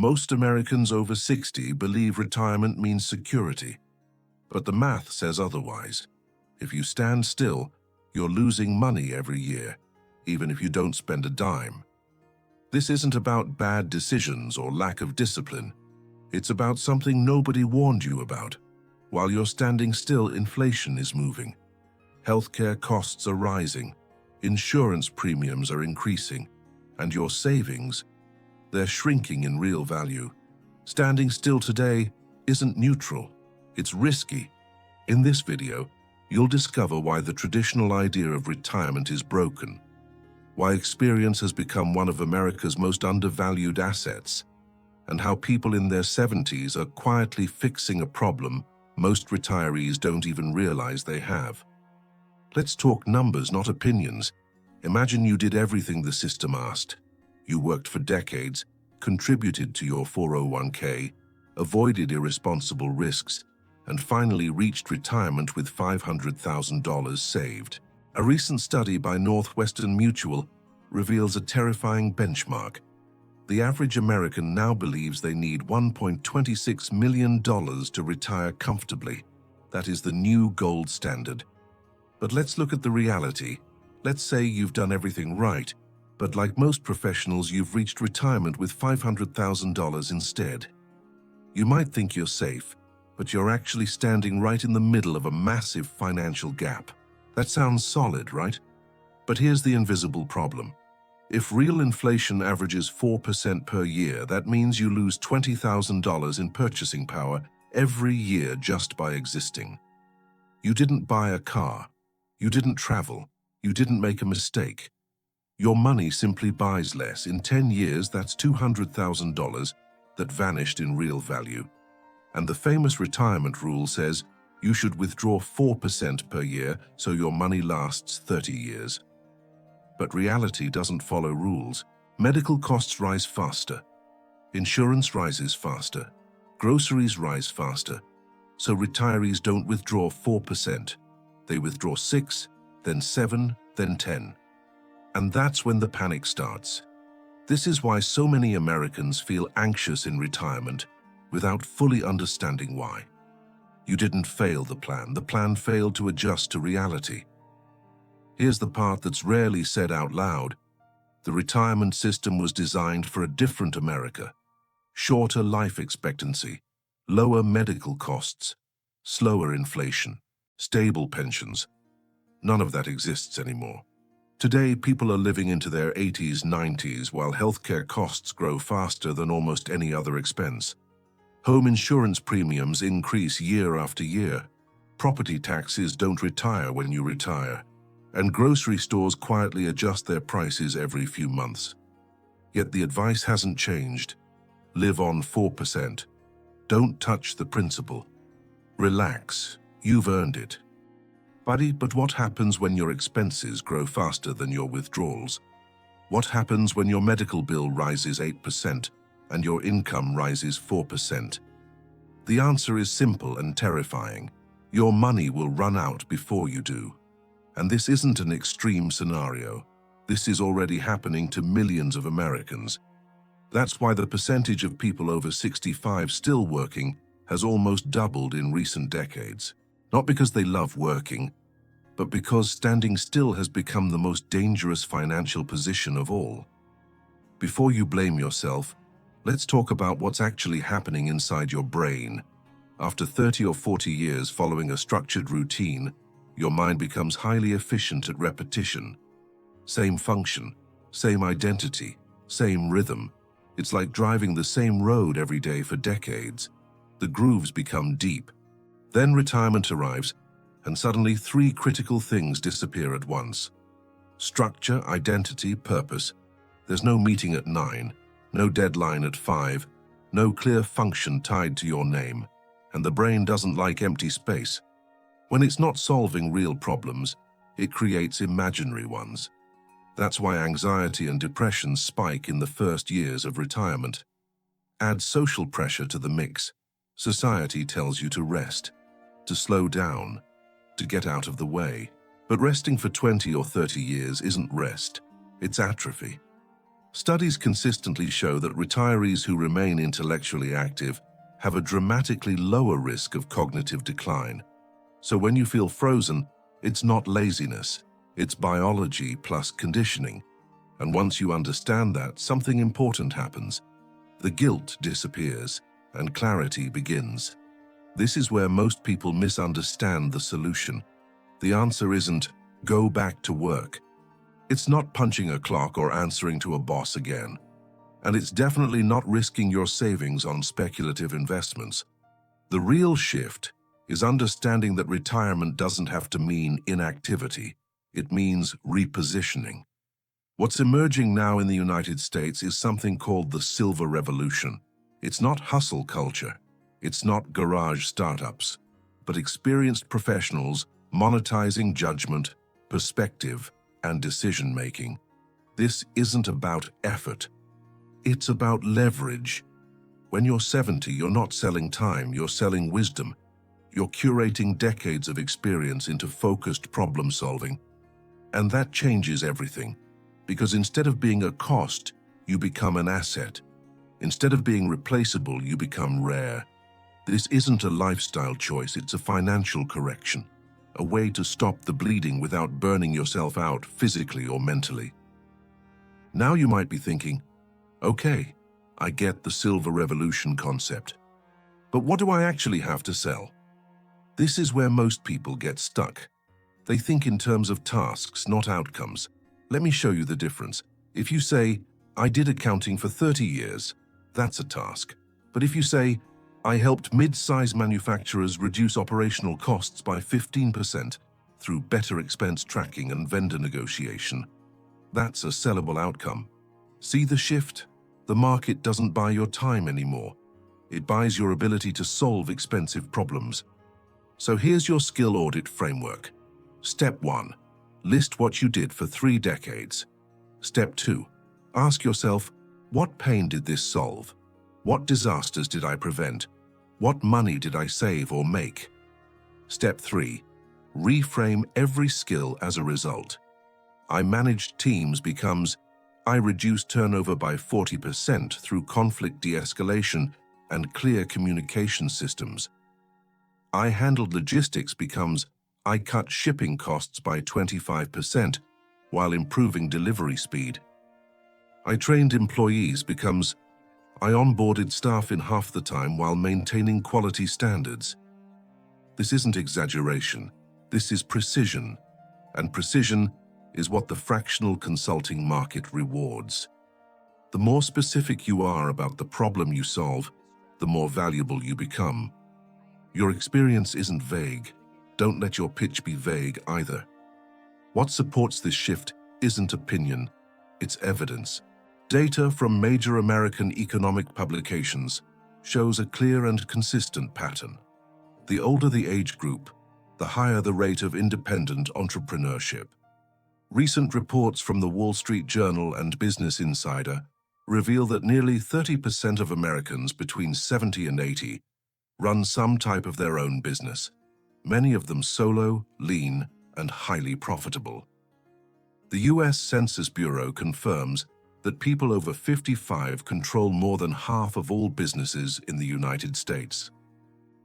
Most Americans over 60 believe retirement means security, but the math says otherwise. If you stand still, you're losing money every year, even if you don't spend a dime. This isn't about bad decisions or lack of discipline. It's about something nobody warned you about. While you're standing still, inflation is moving. Healthcare costs are rising, insurance premiums are increasing, and your savings, they're shrinking in real value. Standing still today isn't neutral, it's risky. In this video, you'll discover why the traditional idea of retirement is broken, why experience has become one of America's most undervalued assets, and how people in their 70s are quietly fixing a problem most retirees don't even realize they have. Let's talk numbers, not opinions. Imagine you did everything the system asked. You worked for decades, contributed to your 401k, avoided irresponsible risks, and finally reached retirement with $500,000 saved. A recent study by Northwestern Mutual reveals a terrifying benchmark. The average American now believes they need $1.26 million to retire comfortably. That is the new gold standard. But let's look at the reality. Let's say you've done everything right, but like most professionals, you've reached retirement with $500,000 instead. You might think you're safe, but you're actually standing right in the middle of a massive financial gap. That sounds solid, right? But here's the invisible problem. If real inflation averages 4% per year, that means you lose $20,000 in purchasing power every year just by existing. You didn't buy a car. You didn't travel. You didn't make a mistake. Your money simply buys less. In 10 years, that's $200,000 that vanished in real value. And the famous retirement rule says you should withdraw 4% per year so your money lasts 30 years. But reality doesn't follow rules. Medical costs rise faster. Insurance rises faster. Groceries rise faster. So retirees don't withdraw 4%. They withdraw 6, then 7, then 10. And that's when the panic starts. This is why so many Americans feel anxious in retirement without fully understanding why. You didn't fail the plan failed to adjust to reality. Here's the part that's rarely said out loud. The retirement system was designed for a different America. Shorter life expectancy, lower medical costs, slower inflation, stable pensions. None of that exists anymore. Today, people are living into their 80s, 90s, while healthcare costs grow faster than almost any other expense. Home insurance premiums increase year after year. Property taxes don't retire when you retire. And grocery stores quietly adjust their prices every few months. Yet the advice hasn't changed. Live on 4%. Don't touch the principal. Relax. You've earned it. But what happens when your expenses grow faster than your withdrawals? What happens when your medical bill rises 8% and your income rises 4%? The answer is simple and terrifying. Your money will run out before you do. And this isn't an extreme scenario. This is already happening to millions of Americans. That's why the percentage of people over 65 still working has almost doubled in recent decades. Not because they love working, but because standing still has become the most dangerous financial position of all. Before you blame yourself, let's talk about what's actually happening inside your brain. After 30 or 40 years following a structured routine, your mind becomes highly efficient at repetition. Same function, same identity, same rhythm. It's like driving the same road every day for decades. The grooves become deep. Then retirement arrives, and suddenly 3 critical things disappear at once. Structure, identity, purpose. There's no meeting at 9, no deadline at 5, no clear function tied to your name. And the brain doesn't like empty space. When it's not solving real problems, it creates imaginary ones. That's why anxiety and depression spike in the first years of retirement. Add social pressure to the mix. Society tells you to rest, to slow down, to get out of the way. But resting for 20 or 30 years isn't rest, it's atrophy. Studies consistently show that retirees who remain intellectually active have a dramatically lower risk of cognitive decline. So when you feel frozen, it's not laziness, it's biology plus conditioning. And once you understand that, something important happens. The guilt disappears and clarity begins. This is where most people misunderstand the solution. The answer isn't, go back to work. It's not punching a clock or answering to a boss again. And it's definitely not risking your savings on speculative investments. The real shift is understanding that retirement doesn't have to mean inactivity. It means repositioning. What's emerging now in the United States is something called the Silver Revolution. It's not hustle culture. It's not garage startups, but experienced professionals monetizing judgment, perspective, and decision-making. This isn't about effort. It's about leverage. When you're 70, you're not selling time, you're selling wisdom. You're curating decades of experience into focused problem-solving. And that changes everything. Because instead of being a cost, you become an asset. Instead of being replaceable, you become rare. This isn't a lifestyle choice, it's a financial correction. A way to stop the bleeding without burning yourself out physically or mentally. Now you might be thinking, okay, I get the Silver Revolution concept. But what do I actually have to sell? This is where most people get stuck. They think in terms of tasks, not outcomes. Let me show you the difference. If you say, I did accounting for 30 years, that's a task. But if you say, I helped mid-size manufacturers reduce operational costs by 15% through better expense tracking and vendor negotiation, that's a sellable outcome. See the shift? The market doesn't buy your time anymore. It buys your ability to solve expensive problems. So here's your skill audit framework. Step 1. List what you did for 3 decades. Step 2. Ask yourself, what pain did this solve? What disasters did I prevent? What money did I save or make? Step 3. Reframe every skill as a result. I managed teams becomes, I reduced turnover by 40% through conflict de-escalation and clear communication systems. I handled logistics becomes, I cut shipping costs by 25% while improving delivery speed. I trained employees becomes, I onboarded staff in half the time while maintaining quality standards. This isn't exaggeration, this is precision, and precision is what the fractional consulting market rewards. The more specific you are about the problem you solve, the more valuable you become. Your experience isn't vague. Don't let your pitch be vague either. What supports this shift isn't opinion, it's evidence. Data from major American economic publications shows a clear and consistent pattern. The older the age group, the higher the rate of independent entrepreneurship. Recent reports from the Wall Street Journal and Business Insider reveal that nearly 30% of Americans between 70 and 80 run some type of their own business, many of them solo, lean, and highly profitable. The U.S. Census Bureau confirms that people over 55 control more than half of all businesses in the United States.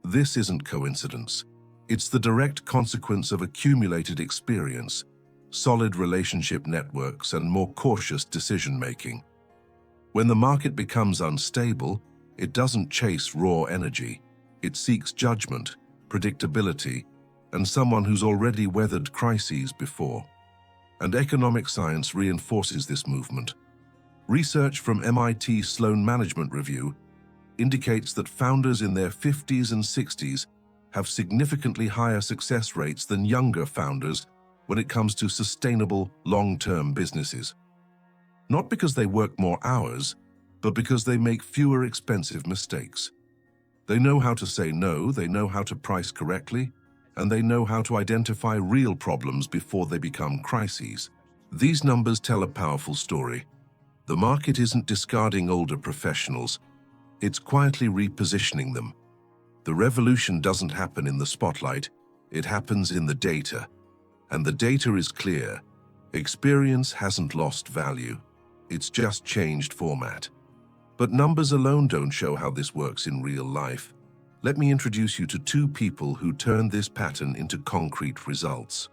This isn't coincidence. It's the direct consequence of accumulated experience, solid relationship networks, and more cautious decision-making. When the market becomes unstable, it doesn't chase raw energy. It seeks judgment, predictability, and someone who's already weathered crises before. And economic science reinforces this movement. Research from MIT Sloan Management Review indicates that founders in their 50s and 60s have significantly higher success rates than younger founders when it comes to sustainable, long-term businesses. Not because they work more hours, but because they make fewer expensive mistakes. They know how to say no, they know how to price correctly, and they know how to identify real problems before they become crises. These numbers tell a powerful story. The market isn't discarding older professionals, it's quietly repositioning them. The revolution doesn't happen in the spotlight, it happens in the data. And the data is clear. Experience hasn't lost value. It's just changed format. But numbers alone don't show how this works in real life. Let me introduce you to two people who turned this pattern into concrete results.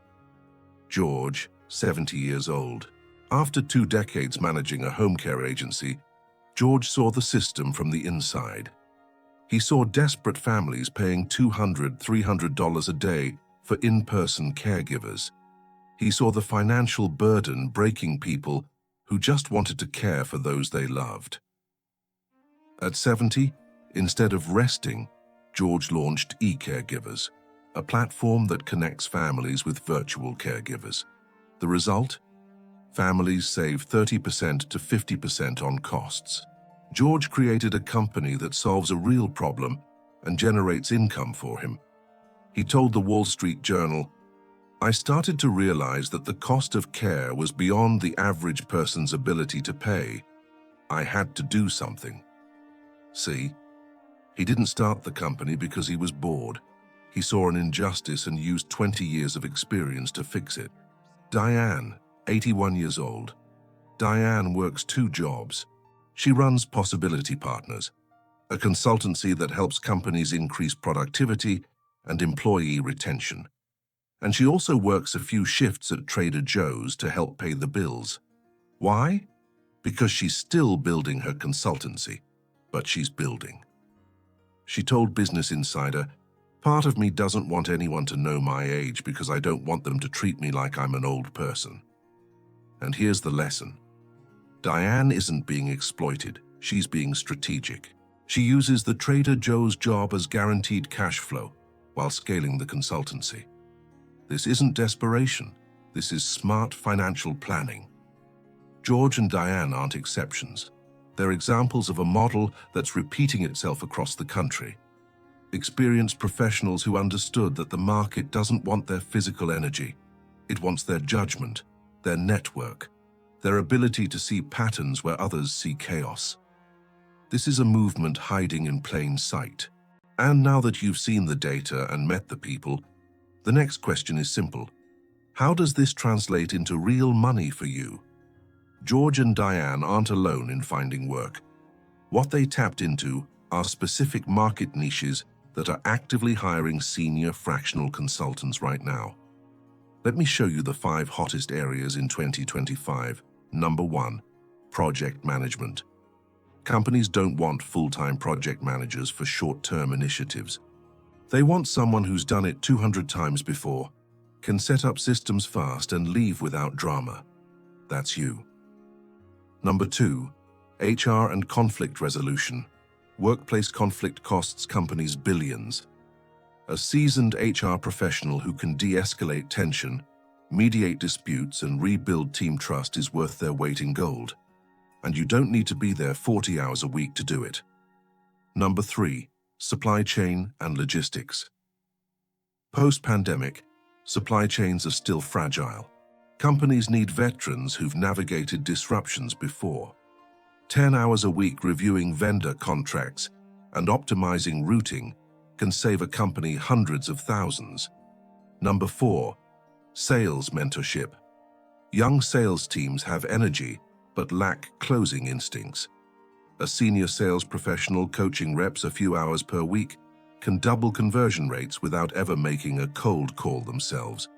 George, 70 years old. After 2 decades managing a home care agency, George saw the system from the inside. He saw desperate families paying $200, $300 a day for in-person caregivers. He saw the financial burden breaking people who just wanted to care for those they loved. At 70, instead of resting, George launched eCaregivers, a platform that connects families with virtual caregivers. The result? Families save 30% to 50% on costs. George created a company that solves a real problem and generates income for him. He told the Wall Street Journal, "I started to realize that the cost of care was beyond the average person's ability to pay. I had to do something." See? He didn't start the company because he was bored. He saw an injustice and used 20 years of experience to fix it. Dianne, 81 years old. Dianne works 2 jobs. She runs Possibility Partners, a consultancy that helps companies increase productivity and employee retention. And she also works a few shifts at Trader Joe's to help pay the bills. Why? Because she's still building her consultancy, but she's building. She told Business Insider, "Part of me doesn't want anyone to know my age because I don't want them to treat me like I'm an old person." And here's the lesson. Dianne isn't being exploited, she's being strategic. She uses the Trader Joe's job as guaranteed cash flow while scaling the consultancy. This isn't desperation, this is smart financial planning. George and Dianne aren't exceptions. They're examples of a model that's repeating itself across the country. Experienced professionals who understood that the market doesn't want their physical energy. It wants their judgment, their network, their ability to see patterns where others see chaos. This is a movement hiding in plain sight. And now that you've seen the data and met the people, the next question is simple. How does this translate into real money for you? George and Dianne aren't alone in finding work. What they tapped into are specific market niches that are actively hiring senior fractional consultants right now. Let me show you the 5 hottest areas in 2025. Number 1, project management. Companies don't want full-time project managers for short-term initiatives. They want someone who's done it 200 times before, can set up systems fast and leave without drama. That's you. Number 2, HR and conflict resolution. Workplace conflict costs companies billions. A seasoned HR professional who can de-escalate tension, mediate disputes, and rebuild team trust is worth their weight in gold. And you don't need to be there 40 hours a week to do it. Number 3, supply chain and logistics. Post-pandemic, supply chains are still fragile. Companies need veterans who've navigated disruptions before. 10 hours a week reviewing vendor contracts and optimizing routing can save a company hundreds of thousands. Number 4, sales mentorship. Young sales teams have energy but lack closing instincts. A senior sales professional coaching reps a few hours per week can double conversion rates without ever making a cold call themselves.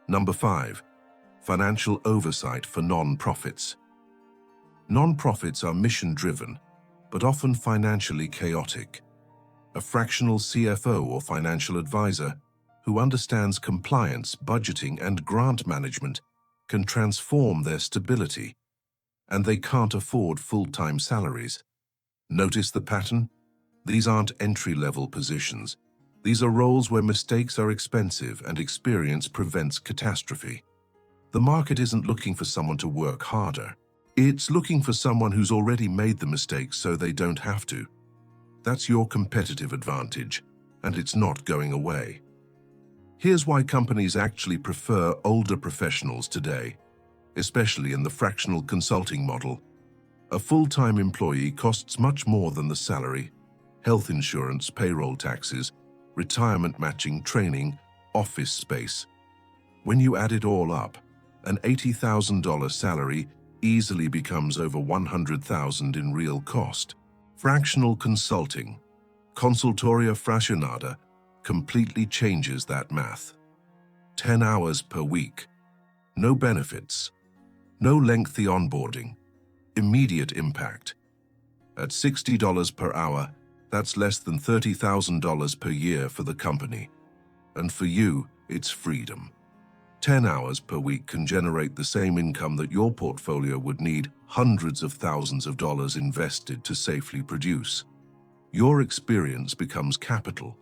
Number 5, financial oversight for non-profits. Non-profits are mission-driven, but often financially chaotic. A fractional CFO or financial advisor who understands compliance, budgeting, and grant management can transform their stability, and they can't afford full-time salaries. Notice the pattern? These aren't entry-level positions. These are roles where mistakes are expensive and experience prevents catastrophe. The market isn't looking for someone to work harder. It's looking for someone who's already made the mistakes so they don't have to. That's your competitive advantage, and it's not going away. Here's why companies actually prefer older professionals today, especially in the fractional consulting model. A full-time employee costs much more than the salary, health insurance, payroll taxes, retirement matching, training, office space. When you add it all up, an $80,000 salary easily becomes over $100,000 in real cost. Fractional consulting, consultoria fraccionada, completely changes that math. 10 hours per week, no benefits, no lengthy onboarding, immediate impact. At $60 per hour, that's less than $30,000 per year for the company. And for you, it's freedom. 10 hours per week can generate the same income that your portfolio would need hundreds of thousands of dollars invested to safely produce. Your experience becomes capital,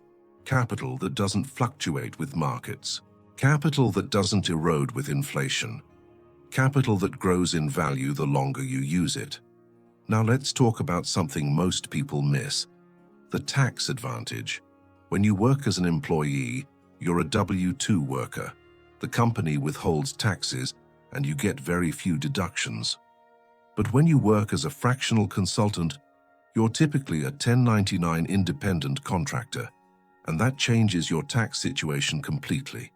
capital that doesn't fluctuate with markets, capital that doesn't erode with inflation, capital that grows in value the longer you use it. Now let's talk about something most people miss: the tax advantage. When you work as an employee, you're a W-2 worker. The company withholds taxes and you get very few deductions. But when you work as a fractional consultant, you're typically a 1099 independent contractor, and that changes your tax situation completely.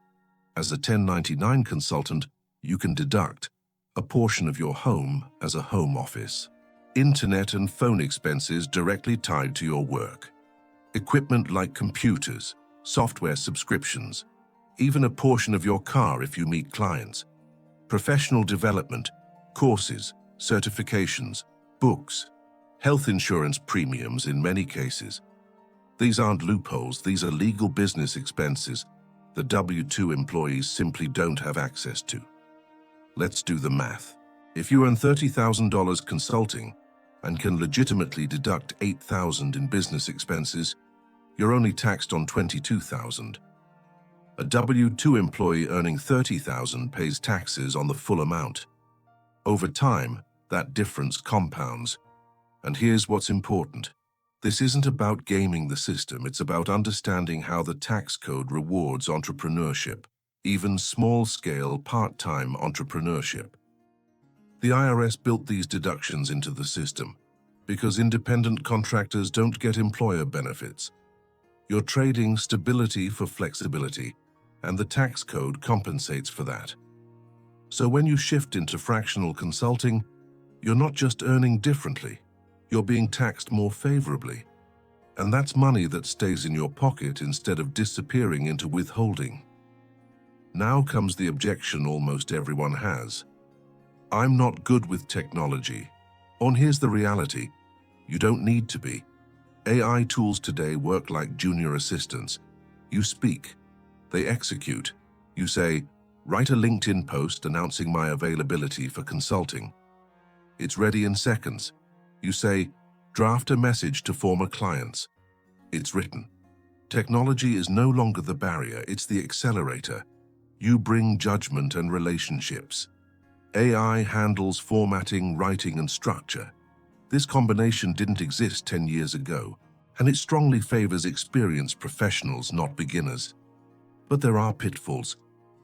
As a 1099 consultant, you can deduct a portion of your home as a home office, internet and phone expenses directly tied to your work, equipment like computers, software subscriptions, even a portion of your car if you meet clients, professional development, courses, certifications, books, health insurance premiums in many cases. These aren't loopholes, these are legal business expenses the W-2 employees simply don't have access to. Let's do the math. If you earn $30,000 consulting and can legitimately deduct $8,000 in business expenses, you're only taxed on $22,000. A W-2 employee earning $30,000 pays taxes on the full amount. Over time, that difference compounds. And here's what's important. This isn't about gaming the system, it's about understanding how the tax code rewards entrepreneurship, even small-scale, part-time entrepreneurship. The IRS built these deductions into the system because independent contractors don't get employer benefits. You're trading stability for flexibility, and the tax code compensates for that. So when you shift into fractional consulting, you're not just earning differently, you're being taxed more favorably. And that's money that stays in your pocket instead of disappearing into withholding. Now comes the objection almost everyone has. I'm not good with technology. And here's the reality. You don't need to be. AI tools today work like junior assistants. You speak. They execute. You say, write a LinkedIn post announcing my availability for consulting. It's ready in seconds. You say, draft a message to former clients. It's written. Technology is no longer the barrier, it's the accelerator. You bring judgment and relationships. AI handles formatting, writing, and structure. This combination didn't exist 10 years ago, and it strongly favors experienced professionals, not beginners. But there are pitfalls.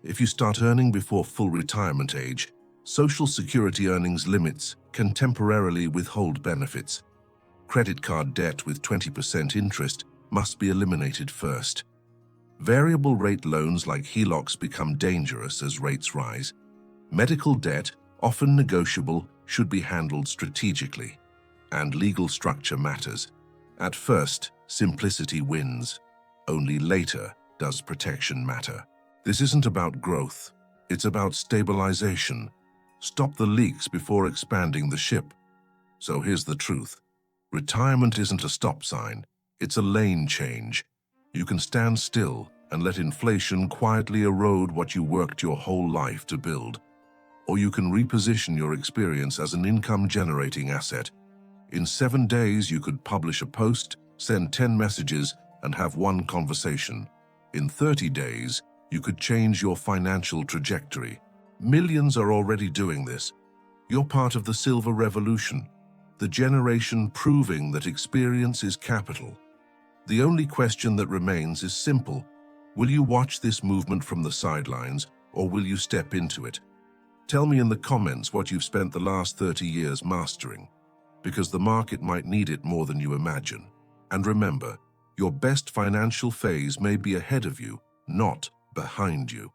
If you start earning before full retirement age, Social Security earnings limits can temporarily withhold benefits. Credit card debt with 20% interest must be eliminated first. Variable rate loans like HELOCs become dangerous as rates rise. Medical debt, often negotiable, should be handled strategically. And legal structure matters. At first, simplicity wins. Only later does protection matter. This isn't about growth. It's about stabilization. Stop the leaks before expanding the ship. So here's the truth. Retirement isn't a stop sign. It's a lane change. You can stand still and let inflation quietly erode what you worked your whole life to build. Or you can reposition your experience as an income-generating asset. In 7 days, you could publish a post, send 10 messages, and have one conversation. In 30 days, you could change your financial trajectory. Millions are already doing this. You're part of the silver revolution, the generation proving that experience is capital. The only question that remains is simple. Will you watch this movement from the sidelines, or will you step into it? Tell me in the comments what you've spent the last 30 years mastering, because the market might need it more than you imagine. And remember, your best financial phase may be ahead of you, not behind you.